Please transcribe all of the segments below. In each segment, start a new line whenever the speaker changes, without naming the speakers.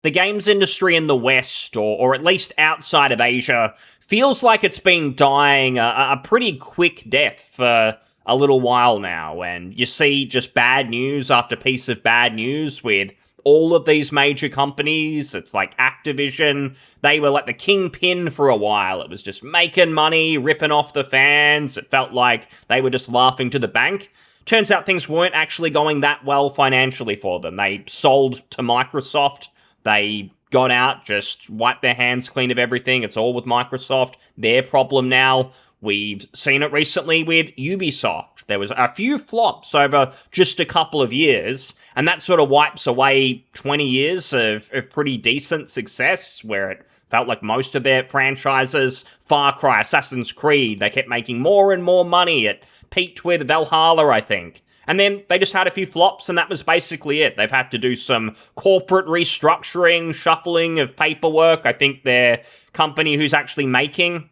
the games industry in the West, or at least outside of Asia, feels like it's been dying a pretty quick death for a little while now. And you see just bad news after piece of bad news with all of these major companies. It's like Activision. They were like the kingpin for a while. It was just making money, ripping off the fans. It felt like they were just laughing to the bank. Turns out things weren't actually going that well financially for them. They sold to Microsoft. They got out, just wiped their hands clean of everything. It's all with Microsoft. Their problem now. We've seen it recently with Ubisoft. There was a few flops over just a couple of years, and that sort of wipes away 20 years of pretty decent success, where it felt like most of their franchises, Far Cry, Assassin's Creed, they kept making more and more money. It peaked with Valhalla, I think. And then they just had a few flops, and that was basically it. They've had to do some corporate restructuring, shuffling of paperwork. I think their company who's actually making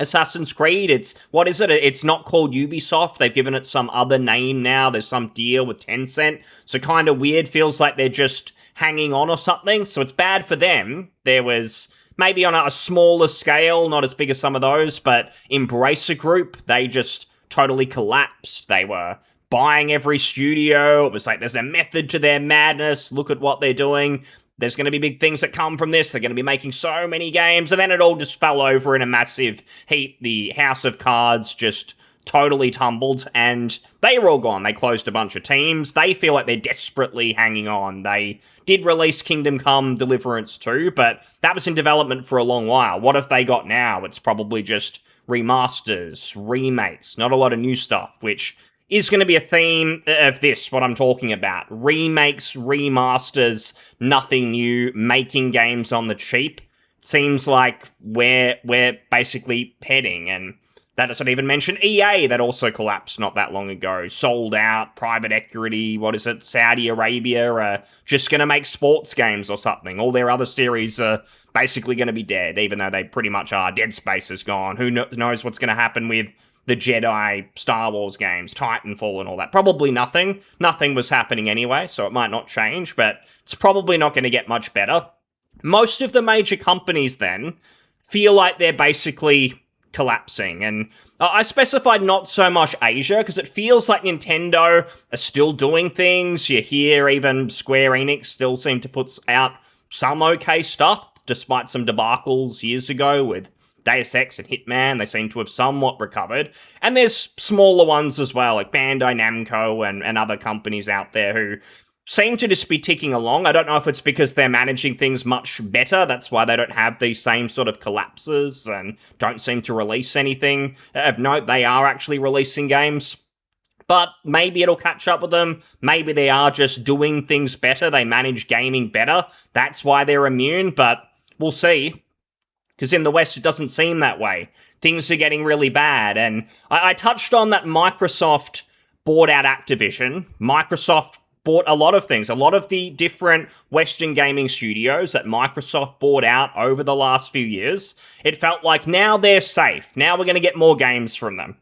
Assassin's Creed, it's not called Ubisoft. They've given it some other name now. There's some deal with Tencent. So kind of weird, feels like they're just hanging on or something. So it's bad for them. There was maybe on a smaller scale, not as big as some of those, but Embracer Group, they just totally collapsed. They were buying every studio. It was like there's a method to their madness. Look at what they're doing. There's going to be big things that come from this. They're going to be making so many games. And then it all just fell over in a massive heap. The House of Cards just totally tumbled, and they were all gone. They closed a bunch of teams. They feel like they're desperately hanging on. They did release Kingdom Come Deliverance 2, but that was in development for a long while. What have they got now? It's probably just remasters, remakes, not a lot of new stuff, which is going to be a theme of this, what I'm talking about. Remakes, remasters, nothing new, making games on the cheap. Seems like we're basically heading, and that doesn't even mention EA, that also collapsed not that long ago. Sold out, private equity, Saudi Arabia are just going to make sports games or something. All their other series are basically going to be dead, even though they pretty much are. Dead Space is gone. Who knows what's going to happen with the Jedi, Star Wars games, Titanfall and all that. Probably nothing. Nothing was happening anyway, so it might not change, but it's probably not going to get much better. Most of the major companies then feel like they're basically collapsing, and I specified not so much Asia, because it feels like Nintendo are still doing things. You hear even Square Enix still seem to put out some okay stuff, despite some debacles years ago with Deus Ex and Hitman. They seem to have somewhat recovered. And there's smaller ones as well, like Bandai Namco and other companies out there who seem to just be ticking along. I don't know if it's because they're managing things much better. That's why they don't have these same sort of collapses and don't seem to release anything. Of note, they are actually releasing games. But maybe it'll catch up with them. Maybe they are just doing things better. They manage gaming better. That's why they're immune, but we'll see. Because in the West, it doesn't seem that way. Things are getting really bad. And I touched on that Microsoft bought out Activision. Microsoft bought a lot of things. A lot of the different Western gaming studios that Microsoft bought out over the last few years, it felt like now they're safe. Now we're going to get more games from them.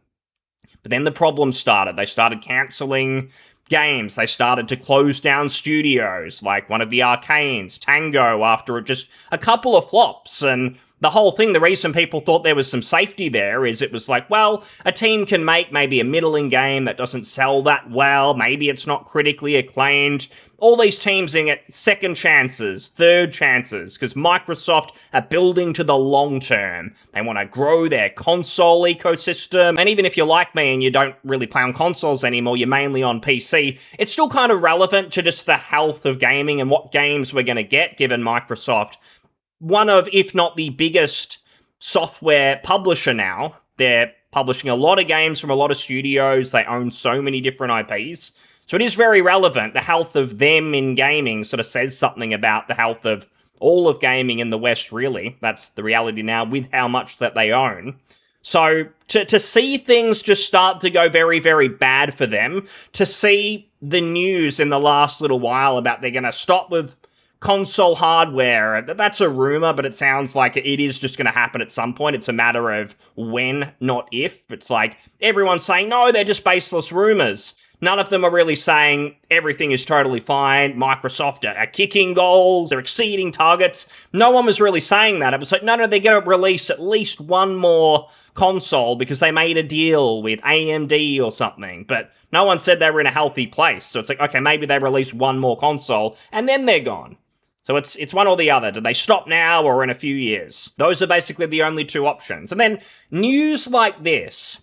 But then the problem started. They started cancelling games. They started to close down studios, like one of the Arcanes, Tango, after just a couple of flops. And the whole thing, the reason people thought there was some safety there is it was like, well, a team can make maybe a middling game that doesn't sell that well, maybe it's not critically acclaimed. All these teams get second chances, third chances, because Microsoft are building to the long term. They want to grow their console ecosystem, and even if you're like me and you don't really play on consoles anymore, you're mainly on PC, it's still kind of relevant to just the health of gaming and what games we're going to get, given Microsoft, one of, if not the biggest software publisher now. They're publishing a lot of games from a lot of studios. They own so many different IPs. So it is very relevant. The health of them in gaming sort of says something about the health of all of gaming in the West, really. That's the reality now with how much that they own. So to see things just start to go very, very bad for them, to see the news in the last little while about they're going to stop with console hardware, that's a rumor, but it sounds like it is just going to happen at some point. It's a matter of when, not if. It's like everyone's saying, no, they're just baseless rumors. None of them are really saying everything is totally fine. Microsoft are kicking goals, they're exceeding targets. No one was really saying that. It was like, no, they're going to release at least one more console because they made a deal with AMD or something. But no one said they were in a healthy place. So it's like, okay, maybe they release one more console and then they're gone. So it's one or the other. Do they stop now or in a few years? Those are basically the only two options. And then news like this,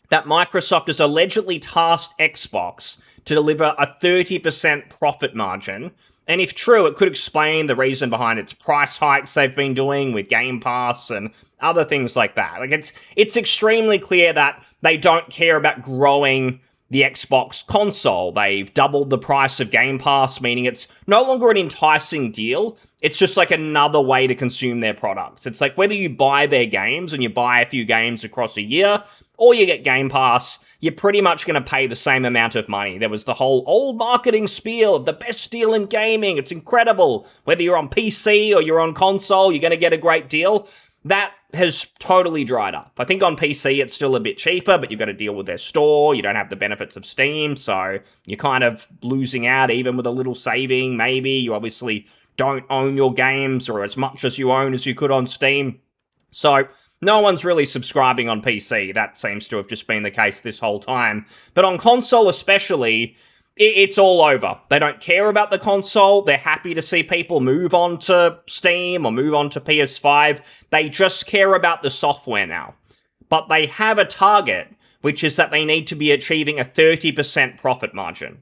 that Microsoft has allegedly tasked Xbox to deliver a 30% profit margin. And if true, it could explain the reason behind its price hikes they've been doing with Game Pass and other things like that. Like it's extremely clear that they don't care about growing the Xbox console. They've doubled the price of Game Pass, meaning it's no longer an enticing deal. It's just like another way to consume their products. It's like whether you buy their games and you buy a few games across a year, or you get Game Pass, you're pretty much going to pay the same amount of money. There was the whole old marketing spiel of the best deal in gaming. It's incredible. Whether you're on PC or you're on console, you're going to get a great deal. That has totally dried up. I think on PC it's still a bit cheaper, but you've got to deal with their store. You don't have the benefits of Steam, so you're kind of losing out even with a little saving, maybe. You obviously don't own your games or as much as you own as you could on Steam. So no one's really subscribing on PC. That seems to have just been the case this whole time. But on console especially, it's all over. They don't care about the console. They're happy to see people move on to Steam or move on to PS5. They just care about the software now. But they have a target, which is that they need to be achieving a 30% profit margin.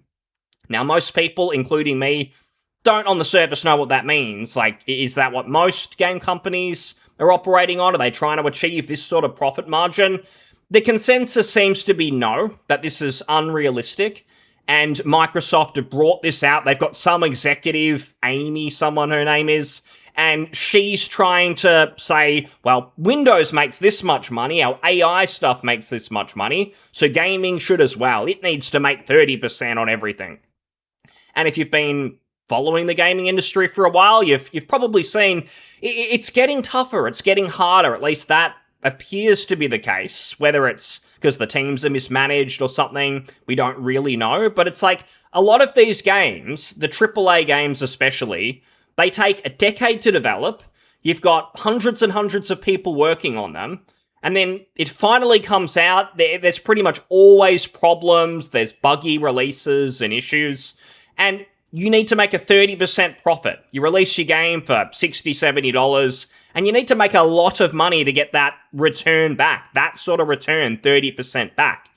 Now, most people, including me, don't on the surface know what that means. Like, is that what most game companies are operating on? Are they trying to achieve this sort of profit margin? The consensus seems to be no, that this is unrealistic. And Microsoft have brought this out. They've got some executive, Amy, someone her name is, and she's trying to say, well, Windows makes this much money, our AI stuff makes this much money, so gaming should as well. It needs to make 30% on everything. And if you've been following the gaming industry for a while, you've probably seen it's getting tougher, it's getting harder, at least that appears to be the case. Whether it's because the teams are mismanaged or something, we don't really know. But it's like a lot of these games, the AAA games especially, they take a decade to develop. You've got hundreds and hundreds of people working on them. And then it finally comes out. There's pretty much always problems. There's buggy releases and issues. And you need to make a 30% profit. You release your game for $60, $70, and you need to make a lot of money to get that return back. That sort of return, 30% back.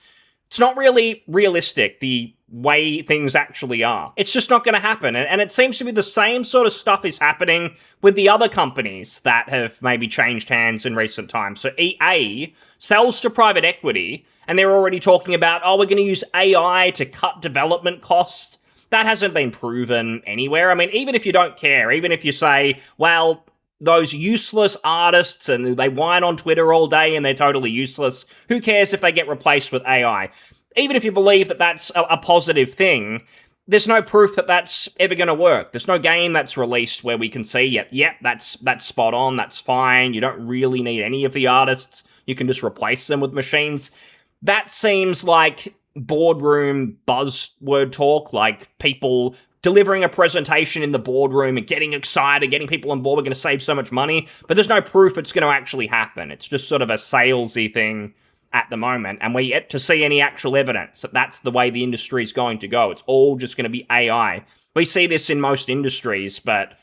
It's not really realistic, the way things actually are. It's just not going to happen. And it seems to be the same sort of stuff is happening with the other companies that have maybe changed hands in recent times. So EA sells to private equity, and they're already talking about, oh, we're going to use AI to cut development costs. That hasn't been proven anywhere. I mean, even if you don't care, even if you say, well, those useless artists and they whine on Twitter all day and they're totally useless, who cares if they get replaced with AI? Even if you believe that that's a positive thing, there's no proof that that's ever going to work. There's no game that's released where we can see, yep, that's spot on, that's fine. You don't really need any of the artists. You can just replace them with machines. That seems like boardroom buzzword talk, like people delivering a presentation in the boardroom and getting excited, getting people on board, we're going to save so much money, but there's no proof it's going to actually happen. It's just sort of a salesy thing at the moment, and we're yet to see any actual evidence that that's the way the industry is going to go. It's all just going to be AI. We see this in most industries, but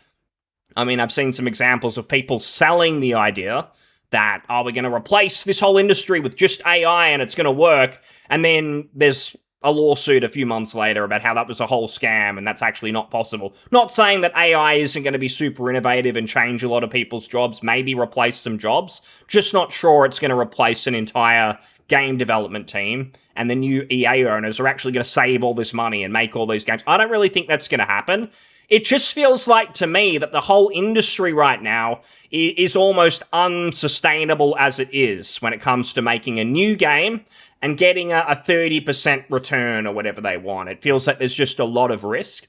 I mean, I've seen some examples of people selling the idea that, oh, we're going to replace this whole industry with just AI and it's going to work. And then there's a lawsuit a few months later about how that was a whole scam and that's actually not possible. Not saying that AI isn't going to be super innovative and change a lot of people's jobs, maybe replace some jobs. Just not sure it's going to replace an entire game development team and the new EA owners are actually going to save all this money and make all these games. I don't really think that's going to happen. It just feels like to me that the whole industry right now is almost unsustainable as it is when it comes to making a new game and getting a 30% return or whatever they want. It feels like there's just a lot of risk.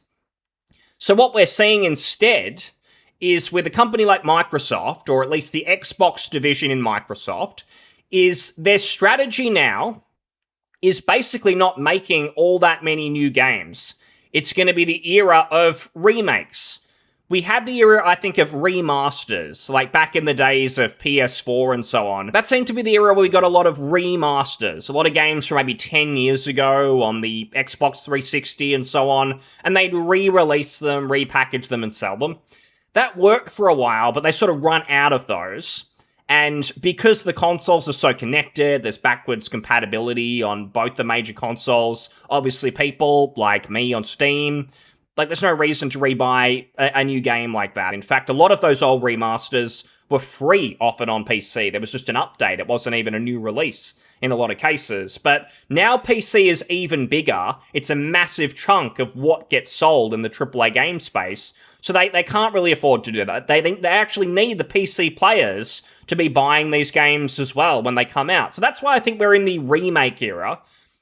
So what we're seeing instead is with a company like Microsoft, or at least the Xbox division in Microsoft, is their strategy now is basically not making all that many new games. It's going to be the era of remakes. We had the era, I think, of remasters, like back in the days of PS4 and so on. That seemed to be the era where we got a lot of remasters, a lot of games from maybe 10 years ago on the Xbox 360 and so on, and they'd re-release them, repackage them, and sell them. That worked for a while, but they sort of run out of those. And because the consoles are so connected, there's backwards compatibility on both the major consoles. Obviously, people like me on Steam, like, there's no reason to rebuy a new game like that. In fact, a lot of those old remasters were free offered on PC. There was just an update. It wasn't even a new release in a lot of cases. But now PC is even bigger. It's a massive chunk of what gets sold in the AAA game space. So they can't really afford to do that. They actually need the PC players to be buying these games as well when they come out. So that's why I think we're in the remake era.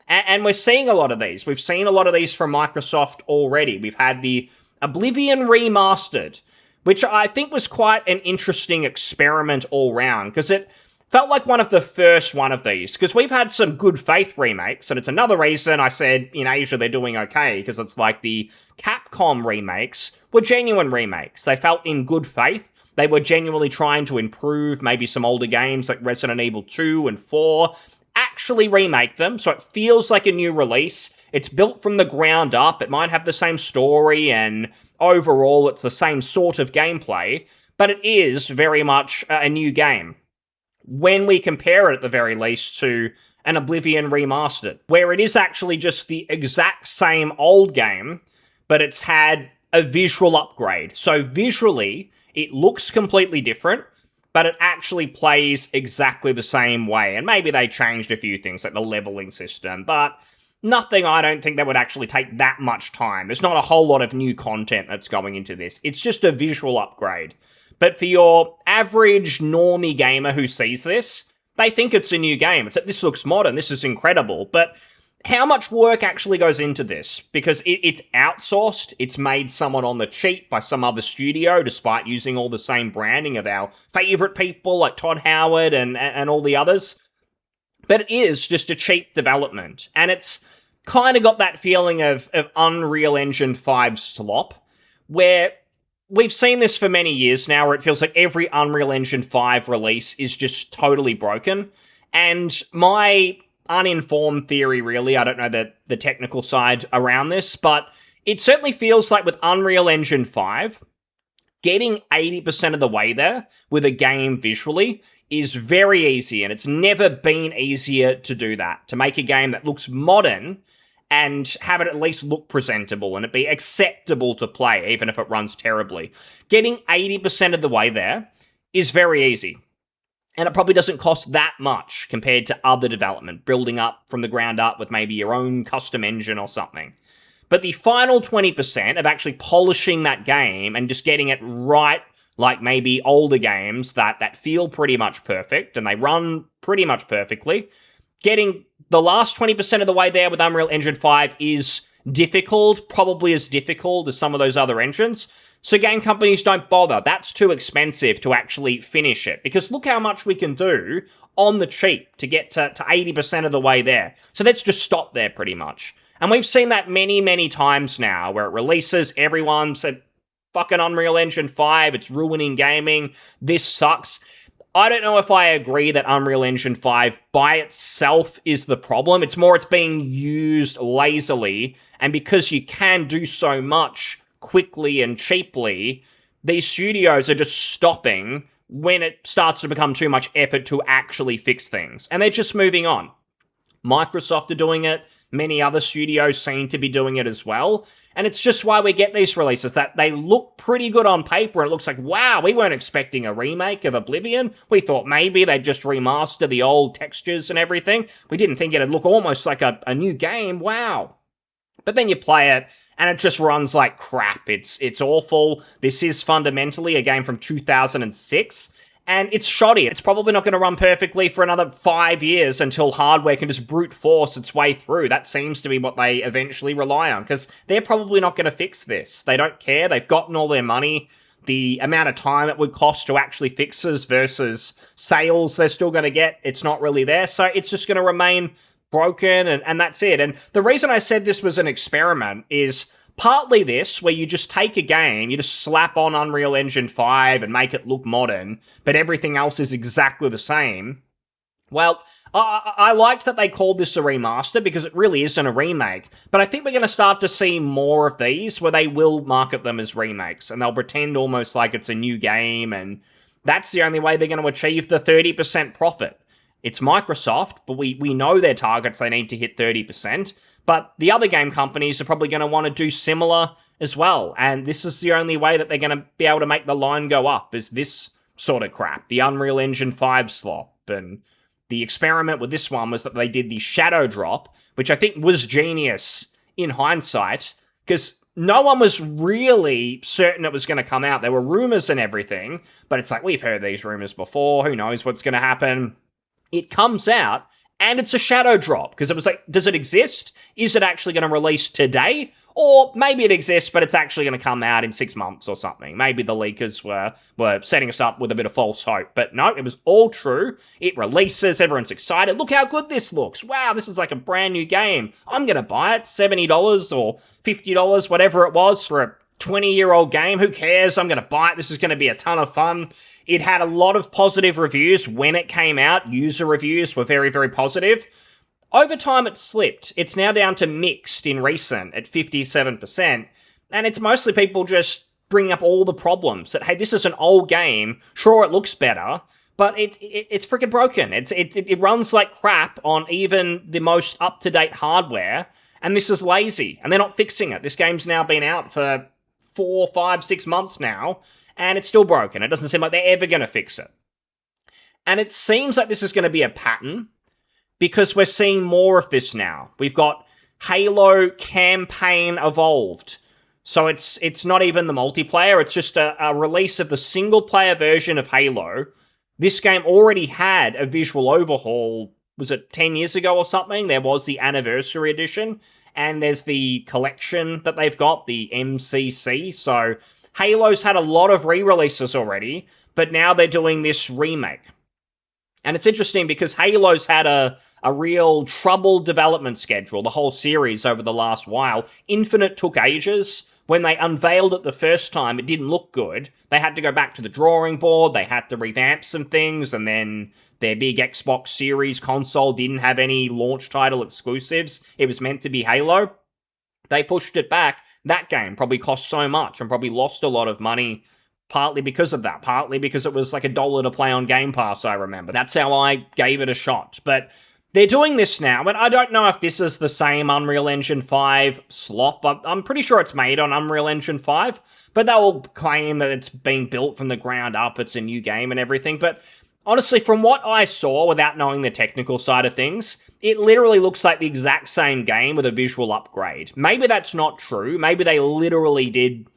And we're seeing a lot of these. We've seen a lot of these from Microsoft already. We've had the Oblivion remastered, which I think was quite an interesting experiment all round, because it felt like one of the first one of these, because we've had some good faith remakes, and it's another reason I said in Asia they're doing okay, because it's like the Capcom remakes were genuine remakes. They felt in good faith. They were genuinely trying to improve maybe some older games like Resident Evil 2 and 4, actually remake them, so it feels like a new release. It's built from the ground up. It might have the same story, and overall it's the same sort of gameplay, but it is very much a new game. When we compare it, at the very least, to an Oblivion remastered, where it is actually just the exact same old game, but it's had a visual upgrade. So visually, it looks completely different, but it actually plays exactly the same way. And maybe they changed a few things, like the leveling system, but nothing I don't think that would actually take that much time. There's not a whole lot of new content that's going into this. It's just a visual upgrade. But for your average normie gamer who sees this, they think it's a new game. It's like, this looks modern, this is incredible. But how much work actually goes into this? Because it's outsourced, it's made somewhat on the cheap by some other studio, despite using all the same branding of our favourite people like Todd Howard and all the others. But it is just a cheap development. And it's kind of got that feeling of Unreal Engine 5 slop, where we've seen this for many years now, where it feels like every Unreal Engine 5 release is just totally broken. And my uninformed theory, really, I don't know the technical side around this, but it certainly feels like with Unreal Engine 5, getting 80% of the way there with a game visually is very easy, and it's never been easier to do that, to make a game that looks modern and have it at least look presentable and it be acceptable to play, even if it runs terribly. Getting 80% of the way there is very easy. And it probably doesn't cost that much compared to other development, building up from the ground up with maybe your own custom engine or something. But the final 20% of actually polishing that game and just getting it right, like maybe older games that feel pretty much perfect and they run pretty much perfectly, getting the last 20% of the way there with Unreal Engine 5 is difficult, probably as difficult as some of those other engines. So game companies don't bother. That's too expensive to actually finish it. Because look how much we can do on the cheap to get to 80% of the way there. So let's just stop there pretty much. And we've seen that many, many times now, where it releases, everyone said, fucking Unreal Engine 5, it's ruining gaming, this sucks. I don't know if I agree that Unreal Engine 5 by itself is the problem. It's more it's being used lazily, and because you can do so much quickly and cheaply, these studios are just stopping when it starts to become too much effort to actually fix things. And they're just moving on. Microsoft are doing it. Many other studios seem to be doing it as well. And it's just why we get these releases, that they look pretty good on paper. It looks like, wow, we weren't expecting a remake of Oblivion. We thought maybe they'd just remaster the old textures and everything. We didn't think it'd look almost like a new game. Wow. But then you play it, and it just runs like crap. It's awful. This is fundamentally a game from 2006, and it's shoddy. It's probably not going to run perfectly for another 5 years until hardware can just brute force its way through. That seems to be what they eventually rely on, because they're probably not going to fix this. They don't care. They've gotten all their money. The amount of time it would cost to actually fix this versus sales they're still going to get, it's not really there. So it's just going to remain broken, and that's it. And the reason I said this was an experiment is partly this, where you just take a game, you just slap on Unreal Engine 5 and make it look modern, but everything else is exactly the same. Well, I liked that they called this a remaster because it really isn't a remake, but I think we're going to start to see more of these where they will market them as remakes, and they'll pretend almost like it's a new game, and that's the only way they're going to achieve the 30% profit. It's Microsoft, but we know their targets, they need to hit 30%, but the other game companies are probably going to want to do similar as well, and this is the only way that they're going to be able to make the line go up, is this sort of crap, the Unreal Engine 5 slop. And the experiment with this one was that they did the shadow drop, which I think was genius in hindsight, because no one was really certain it was going to come out. There were rumors and everything, but it's like, we've heard these rumors before, who knows what's going to happen. It comes out, and it's a shadow drop, because it was like, does it exist? Is it actually going to release today? Or maybe it exists, but it's actually going to come out in 6 months or something. Maybe the leakers were setting us up with a bit of false hope. But no, it was all true. It releases, everyone's excited. Look how good this looks. Wow, this is like a brand new game. I'm going to buy it, $70 or $50, whatever it was, for a 20-year-old game. Who cares? I'm going to buy it. This is going to be a ton of fun. It had a lot of positive reviews when it came out. User reviews were very, very positive. Over time, it slipped. It's now down to mixed in recent at 57%, and it's mostly people just bringing up all the problems that, hey, this is an old game. Sure, it looks better, but it's freaking broken. It runs like crap on even the most up-to-date hardware, and this is lazy, and they're not fixing it. This game's now been out for 4, 5, 6 months now, and it's still broken. It doesn't seem like they're ever going to fix it. And it seems like this is going to be a pattern, because we're seeing more of this now. We've got Halo Campaign Evolved. So it's not even the multiplayer, it's just a release of the single-player version of Halo. This game already had a visual overhaul, was it 10 years ago or something? There was the Anniversary Edition, and there's the collection that they've got, the MCC. So Halo's had a lot of re-releases already, but now they're doing this remake. And it's interesting because Halo's had a real troubled development schedule, the whole series over the last while. Infinite took ages. When they unveiled it the first time, it didn't look good. They had to go back to the drawing board, they had to revamp some things, and then their big Xbox Series console didn't have any launch title exclusives. It was meant to be Halo. They pushed it back. That game probably cost so much and probably lost a lot of money, partly because of that, partly because it was like $1 to play on Game Pass, I remember. That's how I gave it a shot. But they're doing this now, and I don't know if this is the same Unreal Engine 5 slop. I'm pretty sure it's made on Unreal Engine 5, but they'll claim that it's being built from the ground up, it's a new game and everything. But honestly, from what I saw, without knowing the technical side of things, it literally looks like the exact same game with a visual upgrade. Maybe that's not true. Maybe they literally did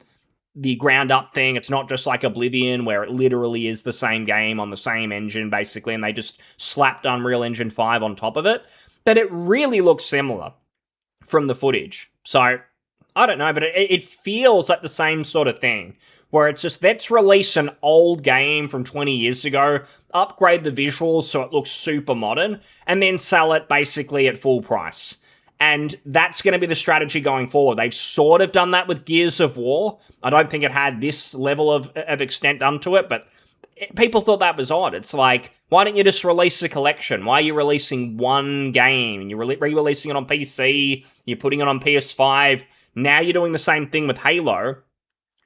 the ground up thing. It's not just like Oblivion, where it literally is the same game on the same engine, basically, and they just slapped Unreal Engine 5 on top of it. But it really looks similar from the footage. So, I don't know, but it feels like the same sort of thing, where it's just, let's release an old game from 20 years ago, upgrade the visuals so it looks super modern, and then sell it basically at full price. And that's going to be the strategy going forward. They've sort of done that with Gears of War. I don't think it had this level of extent done to it, but people thought that was odd. It's like, why don't you just release a collection? Why are you releasing one game? You're re-releasing it on PC, you're putting it on PS5, now you're doing the same thing with Halo.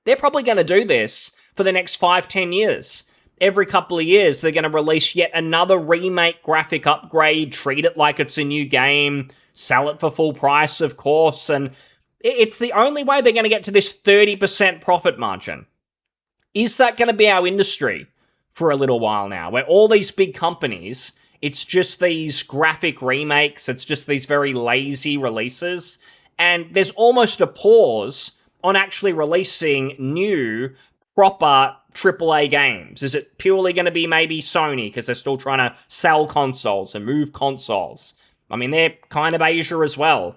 They're probably going to do this for the next 5-10 years. Every couple of years, they're going to release yet another remake graphic upgrade, treat it like it's a new game, sell it for full price, of course, and it's the only way they're going to get to this 30% profit margin. Is that going to be our industry for a little while now, where all these big companies, it's just these graphic remakes, it's just these very lazy releases, and there's almost a pause on actually releasing new, proper AAA games? Is it purely going to be maybe Sony, because they're still trying to sell consoles and move consoles? I mean, they're kind of Asia as well.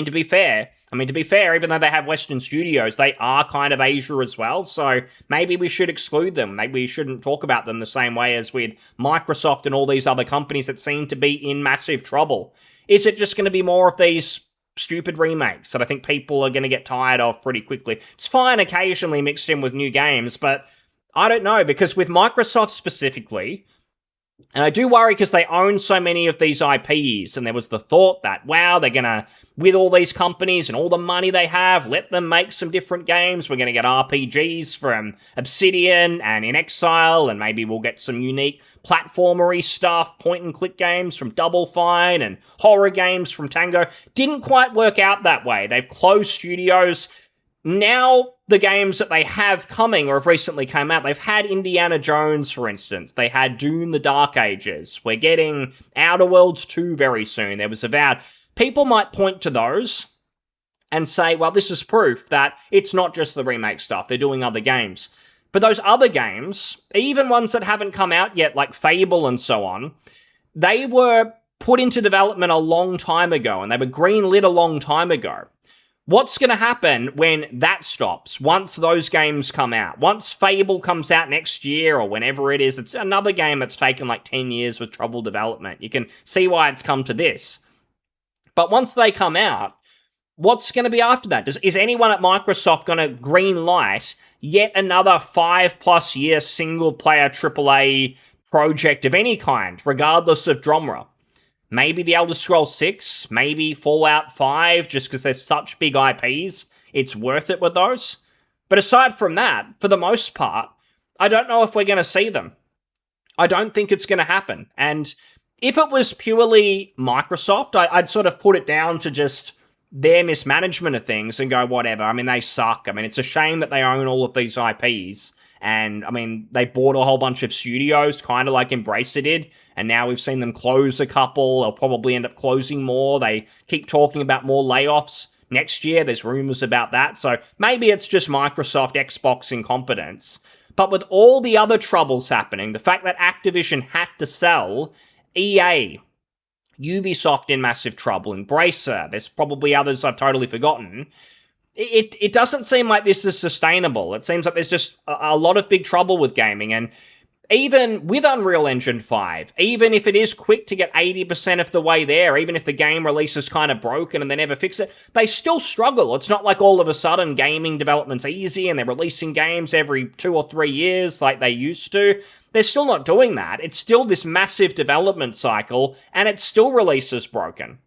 to be fair, even though they have Western studios, they are kind of Asia as well, so maybe we should exclude them. Maybe we shouldn't talk about them the same way as with Microsoft and all these other companies that seem to be in massive trouble. Is it just going to be more of these stupid remakes that I think people are going to get tired of pretty quickly? It's fine occasionally mixed in with new games, but I don't know, because with Microsoft specifically, and I do worry because they own so many of these IPs, and there was the thought that, wow, they're going to, with all these companies and all the money they have, let them make some different games. We're going to get RPGs from Obsidian and In Exile, and maybe we'll get some unique platformery stuff, point-and-click games from Double Fine, and horror games from Tango. Didn't quite work out that way. They've closed studios. Now, the games that they have coming or have recently come out, they've had Indiana Jones, for instance. They had Doom the Dark Ages. We're getting Outer Worlds 2 very soon. There was Avowed. People might point to those and say, well, this is proof that it's not just the remake stuff. They're doing other games. But those other games, even ones that haven't come out yet, like Fable and so on, they were put into development a long time ago, and they were greenlit a long time ago. What's going to happen when that stops, once those games come out? Once Fable comes out next year or whenever it is, it's another game that's taken like 10 years with troubled development. You can see why it's come to this. But once they come out, what's going to be after that? Is anyone at Microsoft going to green light yet another 5+ year single player AAA project of any kind, regardless of genre? Maybe The Elder Scrolls 6, maybe Fallout 5, just because they're such big IPs, it's worth it with those. But aside from that, for the most part, I don't know if we're going to see them. I don't think it's going to happen. And if it was purely Microsoft, I'd sort of put it down to just their mismanagement of things and go, whatever. I mean, they suck. I mean, it's a shame that they own all of these IPs. And, I mean, they bought a whole bunch of studios, kind of like Embracer did, and now we've seen them close a couple. They'll probably end up closing more. They keep talking about more layoffs next year. There's rumors about that. So maybe it's just Microsoft, Xbox incompetence. But with all the other troubles happening, the fact that Activision had to sell, EA, Ubisoft in massive trouble, Embracer, there's probably others I've totally forgotten. It doesn't seem like this is sustainable. It seems like there's just a lot of big trouble with gaming, and even with Unreal Engine 5, even if it is quick to get 80% of the way there, even if the game release is kind of broken and they never fix it, they still struggle. It's not like all of a sudden gaming development's easy and they're releasing games every 2 or 3 years like they used to. They're still not doing that. It's still this massive development cycle, and it still releases broken.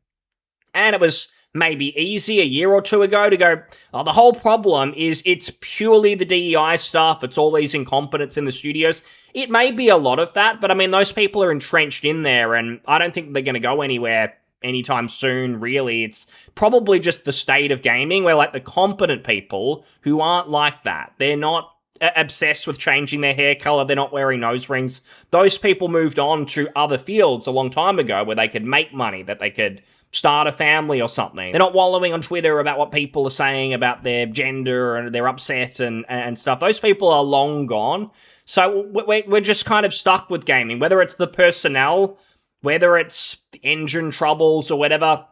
And it was maybe easy a year or two ago to go, oh, the whole problem is it's purely the DEI stuff, it's all these incompetents in the studios. It may be a lot of that, but I mean, those people are entrenched in there, and I don't think they're going to go anywhere anytime soon, really. It's probably just the state of gaming, where like the competent people who aren't like that, they're not obsessed with changing their hair color, they're not wearing nose rings. Those people moved on to other fields a long time ago where they could make money, that they could start a family or something. They're not wallowing on Twitter about what people are saying about their gender and they're upset and stuff. Those people are long gone. So we're just kind of stuck with gaming, whether it's the personnel, whether it's the engine troubles or whatever.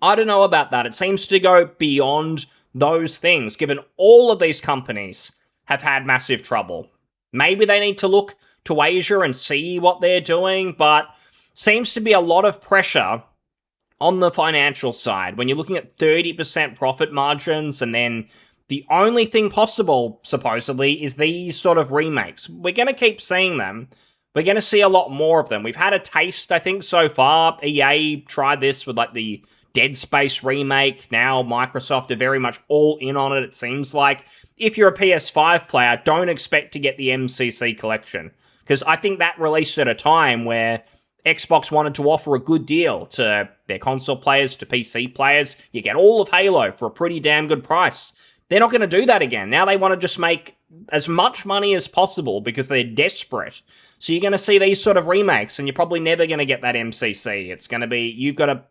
I don't know about that. It seems to go beyond those things, given all of these companies have had massive trouble. Maybe they need to look to Asia and see what they're doing, but seems to be a lot of pressure on the financial side when you're looking at 30% profit margins, and then the only thing possible, supposedly, is these sort of remakes. We're going to keep seeing them. We're going to see a lot more of them. We've had a taste, I think, so far. EA tried this with like the Dead Space remake. Now Microsoft are very much all in on it, it seems like. If you're a PS5 player, don't expect to get the MCC collection, because I think that released at a time where Xbox wanted to offer a good deal to their console players, to PC players. You get all of Halo for a pretty damn good price. They're not going to do that again. Now they want to just make as much money as possible because they're desperate. So you're going to see these sort of remakes, and you're probably never going to get that MCC. It's going to be, you've got to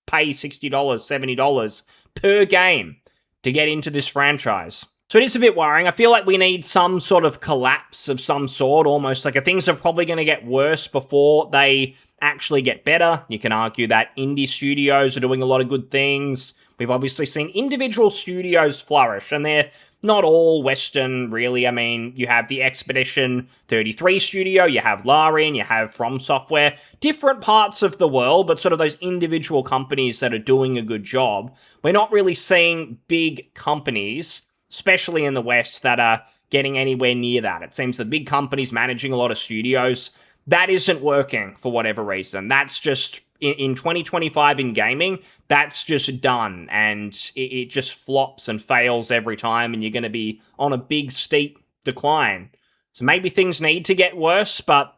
pay $60, $70 per game to get into this franchise. So it is a bit worrying. I feel like we need some sort of collapse of some sort, almost like things are probably going to get worse before they actually get better. You can argue that indie studios are doing a lot of good things. We've obviously seen individual studios flourish, and they're not all Western, really. I mean, you have the Expedition 33 studio, you have Larian, you have From Software, different parts of the world, but sort of those individual companies that are doing a good job. We're not really seeing big companies, especially in the West, that are getting anywhere near that. It seems the big companies managing a lot of studios, that isn't working for whatever reason. That's just, in 2025 in gaming, that's just done, and it just flops and fails every time, and you're going to be on a big, steep decline. So maybe things need to get worse, but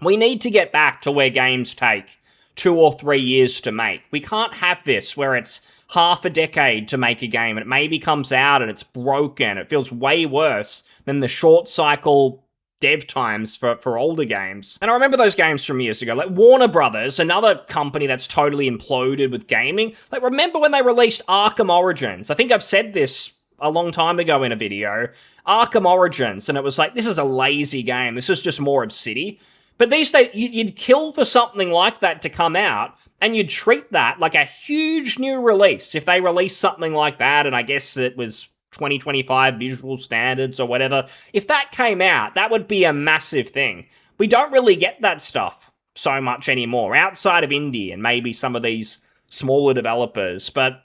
we need to get back to where games take 2 or 3 years to make. We can't have this where it's half a decade to make a game, and it maybe comes out and it's broken. It feels way worse than the short cycle dev times for older games. And I remember those games from years ago, like Warner Brothers, another company that's totally imploded with gaming. Like, remember when they released Arkham Origins? I think I've said this a long time ago in a video. Arkham Origins, and it was like, this is a lazy game. This is just more of City. But these days, you'd kill for something like that to come out, and you'd treat that like a huge new release. If they released something like that, and I guess it was 2025 visual standards or whatever, if that came out, that would be a massive thing. We don't really get that stuff so much anymore, outside of indie and maybe some of these smaller developers. But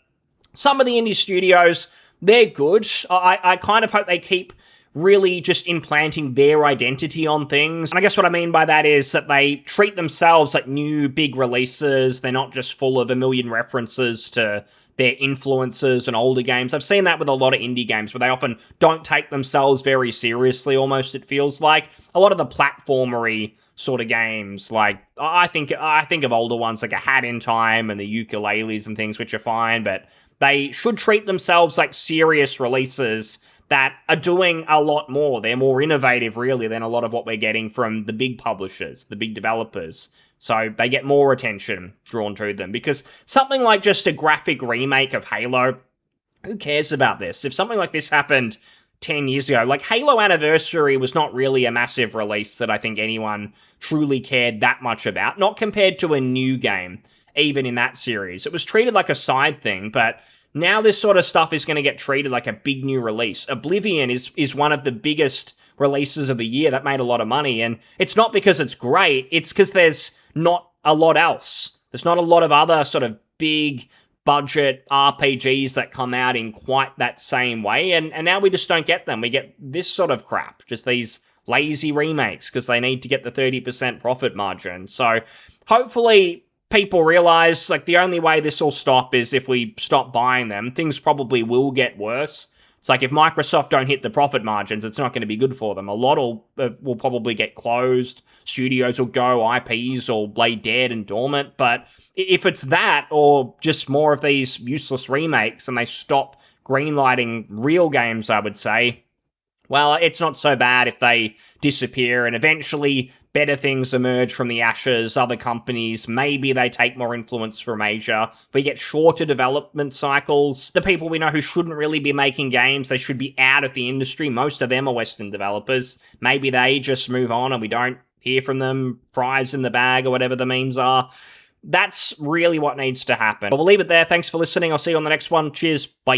some of the indie studios, they're good. I kind of hope they keep really just implanting their identity on things. And I guess what I mean by that is that they treat themselves like new big releases. They're not just full of a million references to their influences and older games. I've seen that with a lot of indie games where they often don't take themselves very seriously, almost, it feels like. A lot of the platformery sort of games, like, I think of older ones like A Hat in Time and the Ukuleles and things, which are fine, but they should treat themselves like serious releases that are doing a lot more. They're more innovative, really, than a lot of what we're getting from the big publishers, the big developers. So they get more attention drawn to them, because something like just a graphic remake of Halo, who cares about this? If something like this happened 10 years ago, like Halo Anniversary was not really a massive release that I think anyone truly cared that much about, not compared to a new game, even in that series. It was treated like a side thing, but now this sort of stuff is going to get treated like a big new release. Oblivion is one of the biggest releases of the year that made a lot of money, and it's not because it's great, it's because there's not a lot else. There's not a lot of other sort of big budget RPGs that come out in quite that same way, and now we just don't get them. We get this sort of crap, just these lazy remakes because they need to get the 30% profit margin. So hopefully people realize, like, the only way this will stop is if we stop buying them. Things probably will get worse. It's like, if Microsoft don't hit the profit margins, it's not going to be good for them. A lot will probably get closed. Studios will go, IPs will lay dead and dormant. But if it's that, or just more of these useless remakes, and they stop greenlighting real games, I would say, well, it's not so bad if they disappear, and eventually better things emerge from the ashes, other companies, maybe they take more influence from Asia, we get shorter development cycles. The people we know who shouldn't really be making games, they should be out of the industry, most of them are Western developers, maybe they just move on and we don't hear from them, fries in the bag or whatever the memes are. That's really what needs to happen. But we'll leave it there. Thanks for listening. I'll see you on the next one. Cheers. Bye.